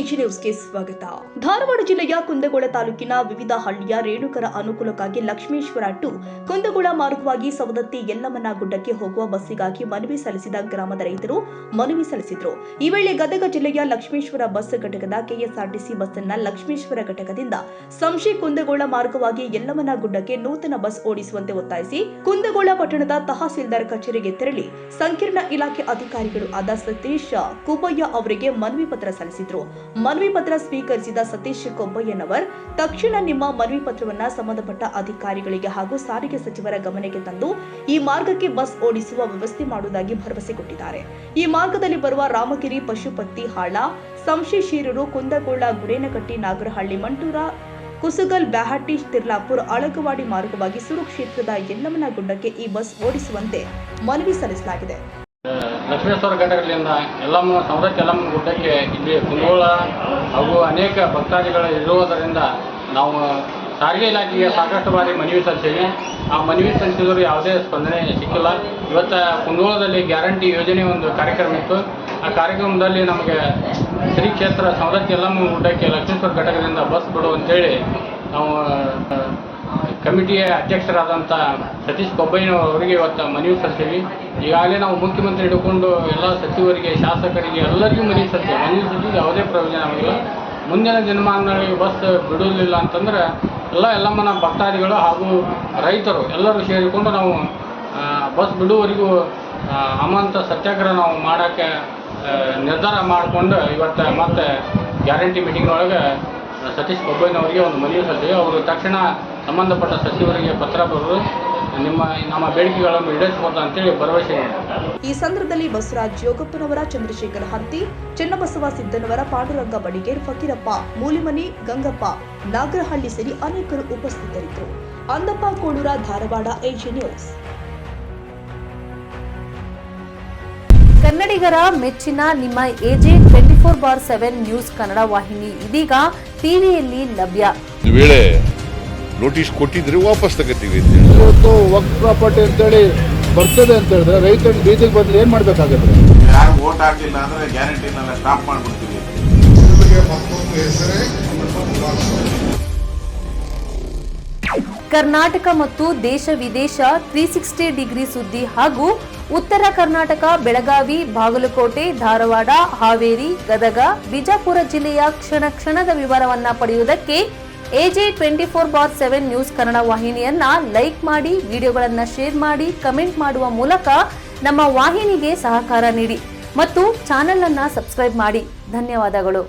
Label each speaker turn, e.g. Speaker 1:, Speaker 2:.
Speaker 1: AG ನ್ಯೂಸ್ಗೆ ಸ್ವಾಗತ. ಧಾರವಾಡ ಜಿಲ್ಲೆಯ ಕುಂದಗೋಳ ತಾಲೂಕಿನ ವಿವಿಧ ಹಳ್ಳಿಯ ರೇಣುಕರ ಅನುಕೂಲಕ್ಕಾಗಿ ಲಕ್ಷ್ಮೇಶ್ವರ ಟು ಕುಂದಗೋಳ ಮಾರ್ಗವಾಗಿ ಸವದತ್ತಿ ಯಲ್ಲಮ್ಮನ ಗುಡ್ಡಕ್ಕೆ ಹೋಗುವ ಬಸ್ಸಿಗಾಗಿ ಮನವಿ ಸಲ್ಲಿಸಿದ ಗ್ರಾಮದ ರೈತರು ಮನವಿ ಸಲ್ಲಿಸಿದರು. ಈ ವೇಳೆ ಗದಗ ಜಿಲ್ಲೆಯ ಲಕ್ಷ್ಮೇಶ್ವರ ಬಸ್ ಘಟಕದ ಕೆಎಸ್ಆರ್ಟಿಸಿ ಬಸ್ ಅನ್ನ ಲಕ್ಷ್ಮೇಶ್ವರ ಘಟಕದಿಂದ ಸಂಶಿ ಕುಂದಗೋಳ ಮಾರ್ಗವಾಗಿ ಯಲ್ಲಮ್ಮನ ಗುಡ್ಡಕ್ಕೆ ನೂತನ ಬಸ್ ಓಡಿಸುವಂತೆ ಒತ್ತಾಯಿಸಿ ಕುಂದಗೋಳ ಪಟ್ಟಣದ ತಹಸೀಲ್ದಾರ್ ಕಚೇರಿಗೆ ತೆರಳಿ ಸಂಕೀರ್ಣ ಇಲಾಖೆ ಅಧಿಕಾರಿಗಳು ಆದ ಸತೀಶ್ ಕುಬ್ಬಯ್ಯ ಅವರಿಗೆ ಮನವಿ ಪತ್ರ ಸಲ್ಲಿಸಿದರು. ಮನವಿ ಪತ್ರ ಸ್ವೀಕರಿಸಿದ ಸತೀಶ್ ಕೊಬ್ಬಯ್ಯನವರ್ ತಕ್ಷಣ ನಿಮ್ಮ ಮನವಿ ಪತ್ರವನ್ನ ಸಂಬಂಧಪಟ್ಟ ಅಧಿಕಾರಿಗಳಿಗೆ ಹಾಗೂ ಸಾರಿಗೆ ಸಚಿವರ ಗಮನಕ್ಕೆ ತಂದು ಈ ಮಾರ್ಗಕ್ಕೆ ಬಸ್ ಓಡಿಸುವ ವ್ಯವಸ್ಥೆ ಮಾಡುವುದಾಗಿ ಭರವಸೆ ಕೊಟ್ಟಿದ್ದಾರೆ. ಈ ಮಾರ್ಗದಲ್ಲಿ ಬರುವ ರಾಮಗಿರಿ, ಪಶುಪತಿ ಹಾಳ, ಸಂಶಿ ಶೀರೂರು, ಕುಂದಗೋಳ, ಗುಡೇನಕಟ್ಟಿ, ನಾಗರಹಳ್ಳಿ, ಮಂಟೂರ, ಕುಸುಗಲ್, ಬ್ಯಾಹಟ್ಟಿ, ತಿರ್ಲಾಪುರ್, ಅಳಗವಾಡಿ ಮಾರ್ಗವಾಗಿ ಸುರುಕ್ಷೇತ್ರದ ಯಲ್ಲಮ್ಮನ ಗುಡ್ಡಕ್ಕೆ ಈ ಬಸ್ ಓಡಿಸುವಂತೆ ಮನವಿ ಸಲ್ಲಿಸಲಾಗಿದೆ.
Speaker 2: ಲಕ್ಷ್ಮೇಶ್ವರ ಘಟಕದಿಂದ ಸವದತ್ತಿ ಯಲ್ಲಮ್ಮನ ಗುಡ್ಡಕ್ಕೆ ಇಲ್ಲಿ ಕುಂದಗೋಳ ಹಾಗೂ ಅನೇಕ ಭಕ್ತಾದಿಗಳು ಇರುವುದರಿಂದ ನಾವು ಸಾರಿಗೆ ಇಲಾಖೆಗೆ ಸಾಕಷ್ಟು ಬಾರಿ ಮನವಿ ಸಲ್ಲಿಸಿವಿ. ಆ ಮನವಿ ಸಲ್ಲಿಸಿದ್ರು ಯಾವುದೇ ಸ್ಪಂದನೆ ಸಿಕ್ಕಿಲ್ಲ. ಇವತ್ತು ಕುಂದಗೋಳದಲ್ಲಿ ಗ್ಯಾರಂಟಿ ಯೋಜನೆ ಒಂದು ಕಾರ್ಯಕ್ರಮ ಇತ್ತು. ಆ ಕಾರ್ಯಕ್ರಮದಲ್ಲಿ ನಮಗೆ ಶ್ರೀ ಕ್ಷೇತ್ರ ಸವದತ್ತಿ ಯಲ್ಲಮ್ಮನ ಗುಡ್ಡಕ್ಕೆ ಲಕ್ಷ್ಮೇಶ್ವರ ಘಟಕದಿಂದ ಬಸ್ ಬಿಡು ಅಂತೇಳಿ ನಾವು ಕಮಿಟಿಯ ಅಧ್ಯಕ್ಷರಾದಂಥ ಸತೀಶ್ ಕೊಬ್ಬಯ್ಯನವರಿಗೆ ಇವತ್ತು ಮನವಿ ಸಲ್ಲಿಸಿವಿ. ಈಗಾಗಲೇ ನಾವು ಮುಖ್ಯಮಂತ್ರಿ ಹಿಡ್ಕೊಂಡು ಎಲ್ಲ ಸಚಿವರಿಗೆ, ಶಾಸಕರಿಗೆ ಎಲ್ಲರಿಗೂ ಮನವಿ ಸಲ್ಲಿಸಿ ಯಾವುದೇ ಪ್ರಯೋಜನ ಆಗಿಲ್ಲ. ಮುಂದಿನ ದಿನಮಾನಗಳಿಗೆ ಬಸ್ ಬಿಡುವುದಿಲ್ಲ ಅಂತಂದ್ರೆ ಯಲ್ಲಮ್ಮನ ಭಕ್ತಾದಿಗಳು ಹಾಗೂ ರೈತರು ಎಲ್ಲರೂ ಸೇರಿಕೊಂಡು ನಾವು ಬಸ್ ಬಿಡುವವರೆಗೂ ಅಮಾಂತ ಸತ್ಯಾಗ್ರಹ ನಾವು ಮಾಡೋಕ್ಕೆ ನಿರ್ಧಾರ ಮಾಡಿಕೊಂಡು ಇವತ್ತು ಮತ್ತೆ ಗ್ಯಾರಂಟಿ ಮೀಟಿಂಗ್ನೊಳಗೆ ಸತೀಶ್ ಕೊಬ್ಬಯ್ಯನವರಿಗೆ ಒಂದು ಮನವಿ ಸಲ್ಲಿಸಿವಿ. ಅವರು ತಕ್ಷಣ ಸಂಬಂಧಪಟ್ಟ ಸಚಿವರಿಗೆ ಪತ್ರ ಬರೆದು ನಮ್ಮ ಬೇಡಿಕೆಗಳನ್ನು ಈಡೇರಿಸಬಹುದು ಅಂತೇಳಿ ಭರವಸೆ.
Speaker 1: ಈ ಸಂದರ್ಭದಲ್ಲಿ ಬಸವರಾಜ್ ಯೋಗಪ್ಪನವರ, ಚಂದ್ರಶೇಖರ್ ಹತ್ತಿ, ಚೆನ್ನಬಸವ ಸಿದ್ದನವರ, ಪಾಂಡುರಂಗ ಬಡಿಗೇರ್, ಫಕೀರಪ್ಪ, ಮೂಲಿಮನಿ, ಗಂಗಪ್ಪ, ನಾಗರಹಳ್ಳಿ ಸೇರಿ ಅನೇಕರು ಉಪಸ್ಥಿತರಿದ್ದರು. Andappa Kolur, Dharwad, AG news.
Speaker 3: ಕನ್ನಡಿಗರ ಮೆಚ್ಚಿನ ನಿಮ್ಮ ಎಜೆ 24/7 ನ್ಯೂಸ್ ಕನ್ನಡ ವಾಹಿನಿ ಇದೀಗ ಟಿವಿಯಲ್ಲಿ ಲಭ್ಯ.
Speaker 4: ಈ ವೇಳೆ ನೋಟಿಸ್ ಕೊಟ್ಟಿದ್ರೆ ವಾಪಸ್ ತಗೋತೀವಿ.
Speaker 5: ಇವತ್ತು ವಕ್ಫ್ ಪ್ರಾಪರ್ಟಿ ಅಂತೇಳಿ ಬರ್ತದೆ ಅಂತ ಹೇಳಿದ್ರೆ ರೈತರ ಬೀದಿಗೆ ಬಂದ್ರೆ ಏನ್ ಮಾಡ್ಬೇಕಾಗತ್ತೆ?
Speaker 6: ಯಾರು ವೋಟ್ ಹಾಕಲಿಲ್ಲ ಅಂದ್ರೆ ಗ್ಯಾರಂಟಿನೆಲ್ಲ ಸ್ಟಾಪ್ ಮಾಡ್ಬಿಡ್ತೀವಿ.
Speaker 3: ಕರ್ನಾಟಕ ಮತ್ತು ದೇಶ ವಿದೇಶ 360 ಡಿಗ್ರಿ ಸುದ್ದಿ ಹಾಗೂ ಉತ್ತರ ಕರ್ನಾಟಕ, ಬೆಳಗಾವಿ, ಬಾಗಲಕೋಟೆ, ಧಾರವಾಡ, ಹಾವೇರಿ, ಗದಗ, ಬಿಜಾಪುರ ಜಿಲ್ಲೆಯ ಕ್ಷಣ ಕ್ಷಣದ ವಿವರವನ್ನ ಪಡೆಯುವುದಕ್ಕೆ ಎಜೆ 24/7 ನ್ಯೂಸ್ ಕನ್ನಡ ವಾಹಿನಿಯನ್ನ ಲೈಕ್ ಮಾಡಿ, ವಿಡಿಯೋಗಳನ್ನ ಶೇರ್ ಮಾಡಿ, ಕಮೆಂಟ್ ಮಾಡುವ ಮೂಲಕ ನಮ್ಮ ವಾಹಿನಿಗೆ ಸಹಕಾರ ನೀಡಿ ಮತ್ತು ಚಾನೆಲ್ ಅನ್ನ ಸಬ್ಸ್ಕ್ರೈಬ್ ಮಾಡಿ. ಧನ್ಯವಾದಗಳು.